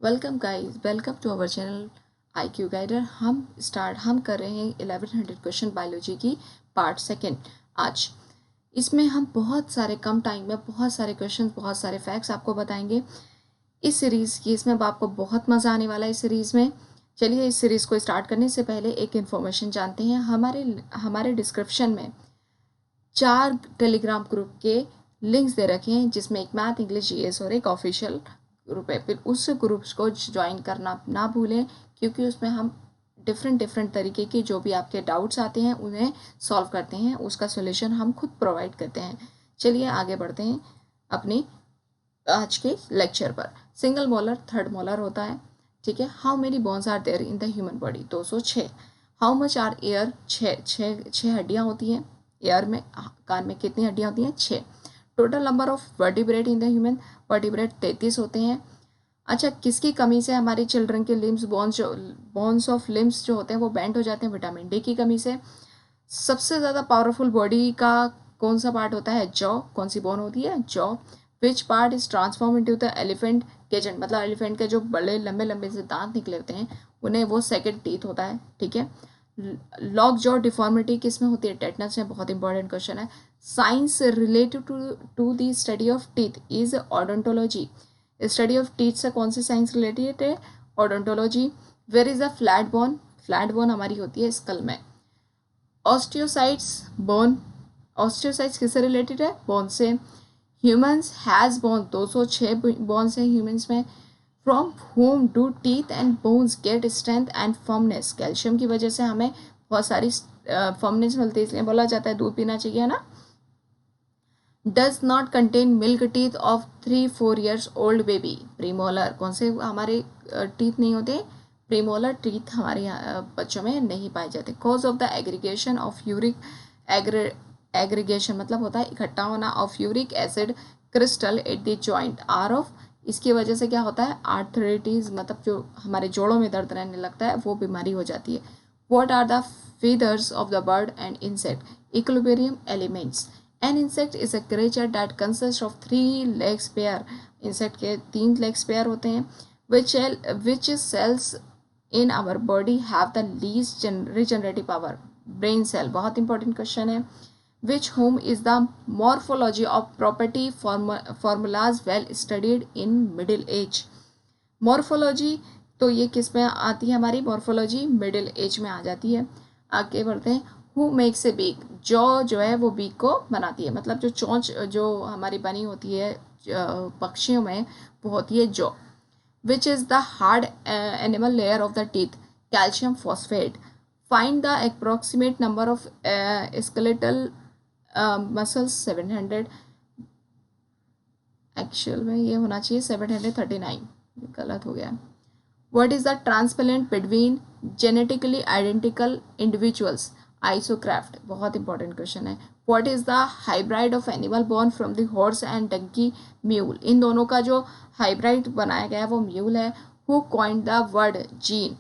Welcome guys, welcome to our channel IQ guider. हम कर रहे हैं 1100 क्वेश्चन बायोलॉजी की पार्ट सेकंड। आज इसमें हम बहुत सारे कम टाइम में बहुत सारे क्वेश्चंस, बहुत सारे फैक्ट्स आपको बताएंगे इस सीरीज़ की। इसमें आपको बहुत मज़ा आने वाला है इस सीरीज़ में। चलिए, इस सीरीज़ को स्टार्ट करने से पहले एक इन्फॉर्मेशन जानते हैं। हमारे डिस्क्रिप्शन में 4 टेलीग्राम ग्रुप के लिंक्स दे रखे हैं, जिसमें एक मैथ, इंग्लिश, GS और एक ऑफिशियल ग्रुप है। फिर उस ग्रुप्स को ज्वाइन करना ना भूलें, क्योंकि उसमें हम डिफरेंट तरीके के जो भी आपके डाउट्स आते हैं उन्हें सॉल्व करते हैं। उसका सॉल्यूशन हम खुद प्रोवाइड करते हैं। चलिए आगे बढ़ते हैं अपनी आज के लेक्चर पर। सिंगल मोलर, थर्ड मोलर होता है, ठीक है। How many bones are there in the human body? 206। How much are there? छः हड्डियाँ होती हैं एयर में। कान में कितनी हड्डियाँ होती हैं? 6। Total number of vertebrate in the human, vertebrate 33 होते हैं। अच्छा, किसकी कमी से हमारे चिल्ड्रन के लिम्स, बोन्स ऑफ लिम्स जो होते हैं वो बेंड हो जाते हैं? विटामिन डी की कमी से। सबसे ज़्यादा पावरफुल बॉडी का कौन सा पार्ट होता है? जॉ। कौन सी बोन होती है? Jaw. Which part is transform into the elephant केजन? मतलब एलिफेंट के जो बड़े लंबे लंबे से दांत निकले होते हैं उन्हें वो सेकंड टीथ होता है, ठीक है। लॉक जॉ डिफॉर्मिटी किस में होती है? टेटनस में। बहुत इंपॉर्टेंट क्वेश्चन है। Science related to the study of teeth is odontology. Study of teeth से कौन सी साइंस रिलेटेड है? Odontology. Where is the flat bone? Flat bone हमारी होती है स्कल में। Osteocytes, bone. ऑस्टियोसाइट्स किससे रिलेटेड है? बोन से। ह्यूमंस हैज़ बोन, 206 बोन्स हैं ह्यूमंस में। From whom do teeth and bones get strength and firmness? Calcium की वजह से हमें बहुत सारी फर्मनेस मिलती है, इसलिए बोला जाता है दूध पीना चाहिए, है ना। Does not contain milk teeth of 3-4 years old baby? Premolar. कौन से हमारे टीथ नहीं होते? प्रीमोलर टीथ हमारे बच्चों में नहीं पाए जाते। Cause of the aggregation of uric aggregation मतलब होता है इकट्ठा होना of uric acid crystal at the joint are of. इसकी वजह से क्या होता है? आर्थराइटिस, मतलब जो हमारे जोड़ों में दर्द रहने लगता है वो बीमारी हो जाती है। What are the feathers of the bird and insect? Equilibrium elements. An insect is a creature that consist of 3 legs pair. Insect के 3 लेग्स पेयर होते हैं। Which cells in our body have the least regenerative power? Brain cell. बहुत important question है। Which whom is the morphology of property formulas well studied in middle age? Morphology तो ये किस में आती है? हमारी morphology middle age में आ जाती है। आगे बढ़ते हैं। Who makes a beak? Jaw जो है वो बीक को बनाती है, मतलब जो चोंच जो हमारी बनी होती है पक्षियों में वो होती है jaw. Which is the hard animal layer of the teeth? Calcium phosphate. Find the approximate number of skeletal muscles 700। Actual में ये होना चाहिए 739, गलत हो गया। What is the transparent between genetically identical individuals? Isograft. बहुत इंपॉर्टेंट क्वेश्चन है। What is the hybrid of animal born from the horse and donkey? Mule. इन दोनों का जो हाइब्रिड बनाया गया है वो म्यूल है। Who coined the word gene?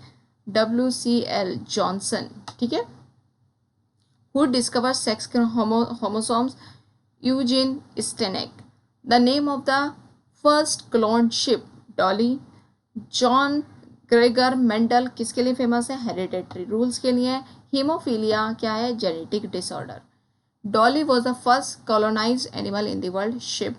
WCL Johnson, ठीक है। Who discovered sex chromosomes? Eugene Stenek. The name of the first cloned ship? Dolly. John Gregor Mendel किसके लिए फेमस है? हेरिडेटरी रूल्स के लिए। हीमोफीलिया क्या है? Genetic disorder. Dolly was the first colonized animal in the world. Ship.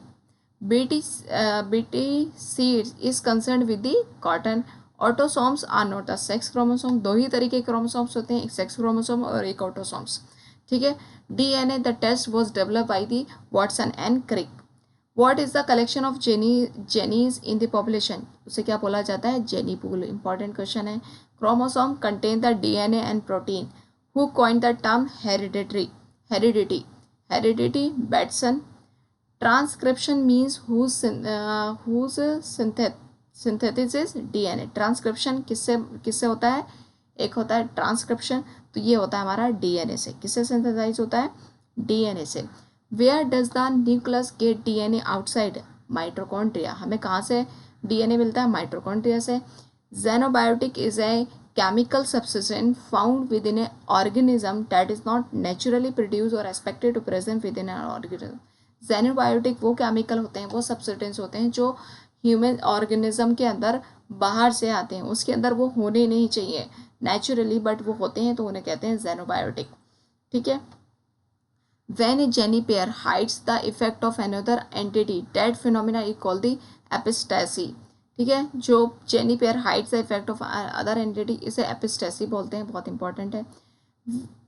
BT seeds is concerned with the cotton. Autosomes are not the sex chromosome. 2 ही तरीके chromosomes होते हैं, एक सेक्स क्रोमोसोम और एक ऑटोसोम्स, ठीक है। DNA the test was develop by the Watson and Crick. What is the collection of genes in the population? उसे क्या बोला जाता है? Gene pool. इंपॉर्टेंट क्वेश्चन है। Chromosome contain the DNA and protein. Who coined the term heredity? Bateson. Transcription means whose synthesis DNA। Transcription किससे होता है? एक होता है ट्रांसक्रिप्शन, तो ये होता है हमारा DNA से। किससे सिंथेसाइज होता है? DNA से। Where does the nucleus get DNA outside? Mitochondria. हमें कहाँ से DNA मिलता है? माइटोकॉन्ड्रिया से। Xenobiotic is a chemical substance found within an organism that is not naturally produced or expected to present within an organism। Xenobiotic वो chemical होते हैं, वो सब्सटेंस होते हैं जो ह्यूमन ऑर्गेनिज्म के अंदर बाहर से आते हैं, उसके अंदर वो होने नहीं चाहिए नेचुरली, बट वो होते हैं, तो उन्हें कहते हैं ज़ेनोबायोटिक। ठीक है। When a gene pair hides the effect of another entity, that phenomena is called the epistasy। ठीक है, जो gene pair hides the effect of other entity, इसे एपिस्टेसी बोलते हैं, बहुत इंपॉर्टेंट है।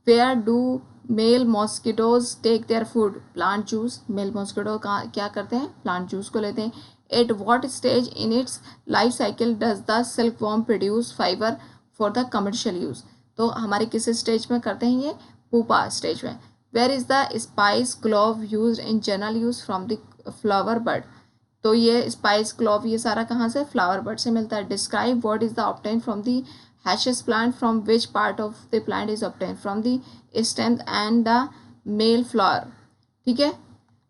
Where do male mosquitoes take their food, plant juice. Male mosquito का क्या करते हैं, प्लांट जूस को लेते हैं। At what stage in its life cycle does the silk worm produce fibre for the commercial use. तो हमारे किस स्टेज में करते हैं ये, पुपा स्टेज में। Where is the spice clove use in general use from the flower bud. तो ये स्पाइस ग्लोव ये सारा कहाँ से, फ्लावर बर्ड से मिलता है। Describe what is the obtain from the hashish plant, from which part of the plant is obtain, from the stem and the male flower. ठीक है,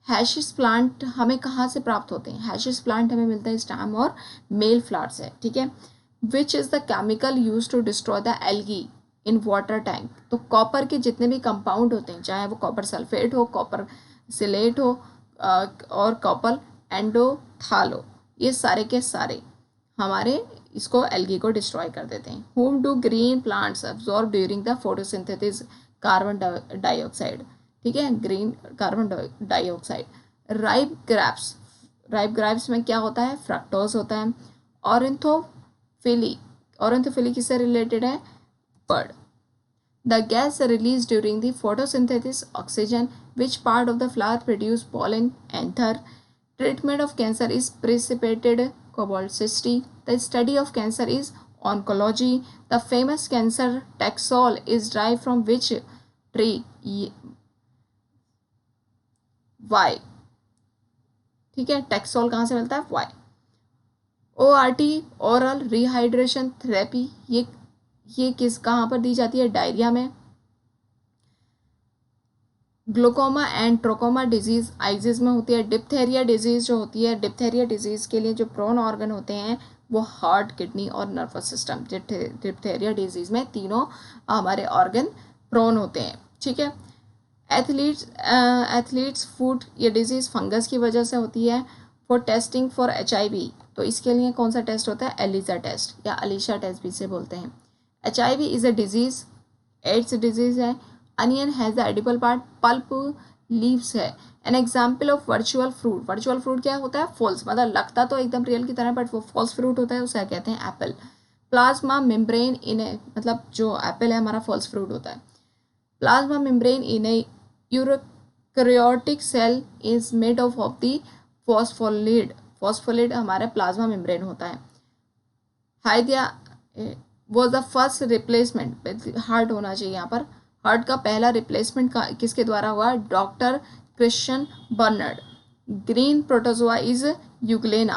हैशिस प्लांट हमें कहाँ से प्राप्त होते हैं, हैशिस प्लांट हमें मिलता है स्टेम और मेल फ्लावर से। ठीक है। Which is the chemical use to destroy the algae in water tank. तो कॉपर के जितने भी कंपाउंड होते हैं, चाहे वो कॉपर सल्फेट हो, कॉपर सिलेट हो और कॉपर एंडोथाल हो, ये सारे के सारे हमारे इसको एल्गी को डिस्ट्रॉय कर देते हैं। Home do green plants absorb during the photosynthesis, carbon dioxide. ठीक है, green carbon dioxide. Ripe grapes, ripe grapes में क्या होता है, फ्रक्टोज होता है। ऑरेंथोफिली, ऑरेंथोफिली किससे रिलेटेड है, bird. The gas released during the photosynthesis, oxygen, which part of the flower produce pollen, anther. Treatment of cancer is precipitated cobalt-60. The study of cancer is oncology. The famous cancer Taxol is derived from which tree? Why? ठीक है, taxol कहाँ से मिलता है, why. ORT, oral rehydration therapy, ये किस कहाँ पर दी जाती है, डायरिया में। Glaucoma and trachoma disease eyes में होती है। डिप्थेरिया डिजीज जो होती है, डिप्थेरिया डिजीज के लिए जो प्रोन ऑर्गन होते हैं वो हार्ट, किडनी और नर्वस सिस्टम। डिप्थेरिया डिजीज में तीनों हमारे ऑर्गन प्रोन होते हैं। ठीक है। एथलीट्स फूड, ये डिजीज फंगस की वजह से होती है। फॉर टेस्टिंग फॉर HIV, तो इसके लिए कौन सा टेस्ट होता है, एलिसा टेस्ट या अलीशा टेस्ट भी इसे बोलते हैं। HIV is a disease, AIDS disease है। Onion has the edible part, pulp leaves है। An example of virtual fruit, virtual fruit क्या होता है, फॉल्स, मतलब लगता तो एकदम रियल की तरह बट वो फॉल्स फ्रूट होता है, उसे कहते हैं apple. Plasma membrane in a, मतलब जो एप्पल है हमारा फॉल्स फ्रूट होता है। Plasma membrane in a eukaryotic cell is made of the phospholipid, phospholipid हमारा प्लाज्मा मेम्ब्रेन होता है। हाइदिया was the first replacement, heart होना चाहिए यहाँ पर, हार्ट का पहला रिप्लेसमेंट किसके द्वारा हुआ, doctor Christian Barnard. Green protozoa is euglena.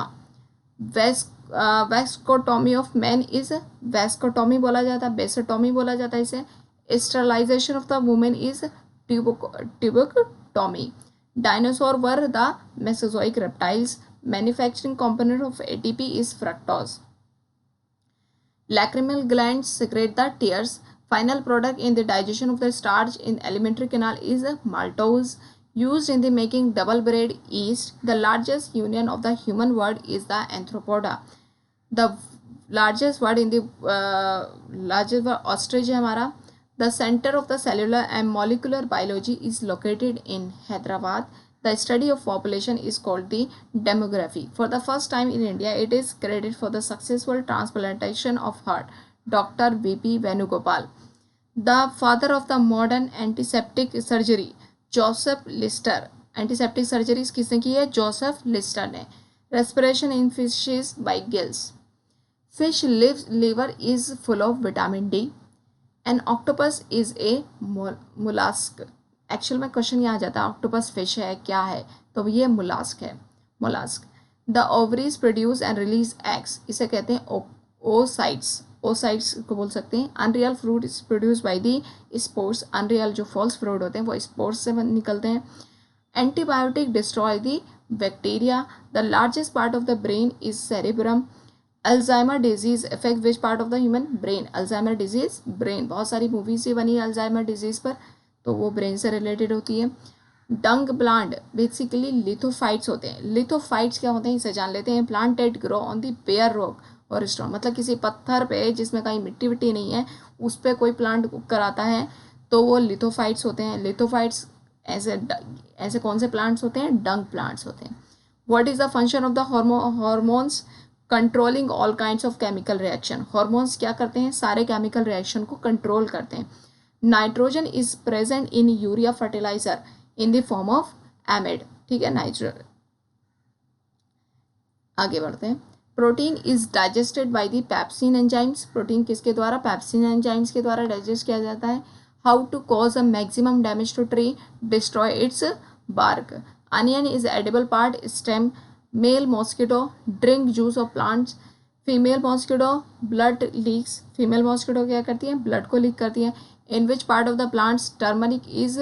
Vasectomy of man is, vasectomy बोला जाता है, बेसोटोमी बोला जाता है इसे। Sterilisation of the women is tubectomy. Dinosaur were the Mesozoic reptiles. Manufacturing component of ATP is fructose. Lacrimal glands secrete the tears. Final product in the digestion of the starch in alimentary canal is maltose, used in the making double bread yeast. The largest union of the human word is the anthropoda. The largest word in the largest word ostrich है हमारा. The center of the cellular and molecular biology is located in Hyderabad. The study of population is called the demography. For the first time in India, it is credited for the successful transplantation of heart. Dr. V.P. Venugopal. The father of the modern antiseptic surgery, Joseph Lister. Antiseptic surgery किसने की है, Joseph Lister ने. Respiration in fishes by gills. Fish liver is full of vitamin D. An octopus is a mollusk. Actual में question ये आ जाता है octopus fish है क्या है, तो ये मोलास्क है, mollusc. The ovaries produce and release eggs, इसे कहते हैं ओसाइट्स, ओसाइट्स को बोल सकते हैं। Unreal fruit is produce by the spores, unreal जो फॉल्स फ्रूट होते हैं वो स्पोर्स से निकलते हैं। Antibiotic destroy the bacteria. The largest part of the brain is cerebrum. Alzheimer disease effect which part of the human brain, Alzheimer disease brain, बहुत सारी movies ही बनी है अल्जाइमर डिजीज पर, तो वो ब्रेन से रिलेटेड होती है। डंग प्लांट बेसिकली लिथोफाइट्स होते हैं। लिथोफाइट्स क्या होते हैं इसे जान लेते हैं। Plant that grow on the bare rock और स्टोन, मतलब किसी पत्थर पे जिसमें कहीं मिट्टी विट्टी नहीं है उस पर कोई प्लांट कराता है तो वो लिथोफाइट्स होते हैं। लिथोफाइट्स ऐसे कौन से प्लांट्स होते हैं? डंग प्लांट्स होते हैं। What is the function of the hormones? Controlling all kinds of chemical reaction. Hormones क्या करते हैं? सारे केमिकल रिएक्शन को कंट्रोल करते हैं। Nitrogen is present in urea fertiliser in the form of amide. ठीक है, नाइट्रोजन। आगे बढ़ते हैं। Protein is digested by the pepsin enzymes. Protein किसके द्वारा? पेप्सिन एंजाइम्स के द्वारा डाइजेस्ट किया जाता है। How to cause a maximum damage to tree? Destroy its bark. Onion is edible part, stem. Male mosquito drink juice of plants. Female mosquito blood licks. Female mosquito क्या करती है? Blood को lick करती है। In which part of the plants turmeric is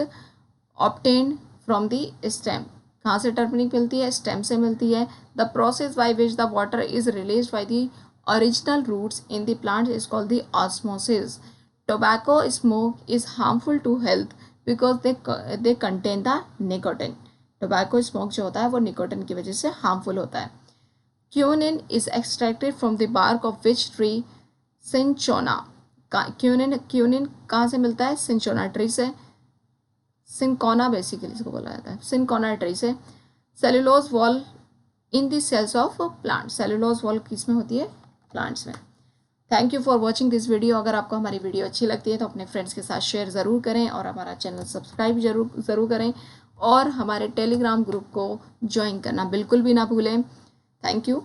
obtained from the stem. कहाँ से turmeric मिलती है? स्टेम से मिलती है। The process by which the water is release by the original roots in the plant is called the osmosis. Tobacco smoke is harmful to health because they contain the nicotine. Tobacco smoke जो होता है वो nicotine की वजह से harmful होता है। Quinine is extracted from the bark of which tree? Cinchona. Quinine कहाँ से मिलता है? सिंचोना ट्री से। सिंकोना बेसिकली इसको बोला जाता है, सिंकोना ट्री से। Cellulose wall in the cells of plant. Cellulose wall किस में होती है? प्लांट्स में। Thank you for watching this video. अगर आपको हमारी वीडियो अच्छी लगती है तो अपने फ्रेंड्स के साथ शेयर ज़रूर करें और हमारा चैनल सब्सक्राइब ज़रूर करें और हमारे टेलीग्राम ग्रुप को ज्वाइन करना बिल्कुल भी ना भूलें। Thank you.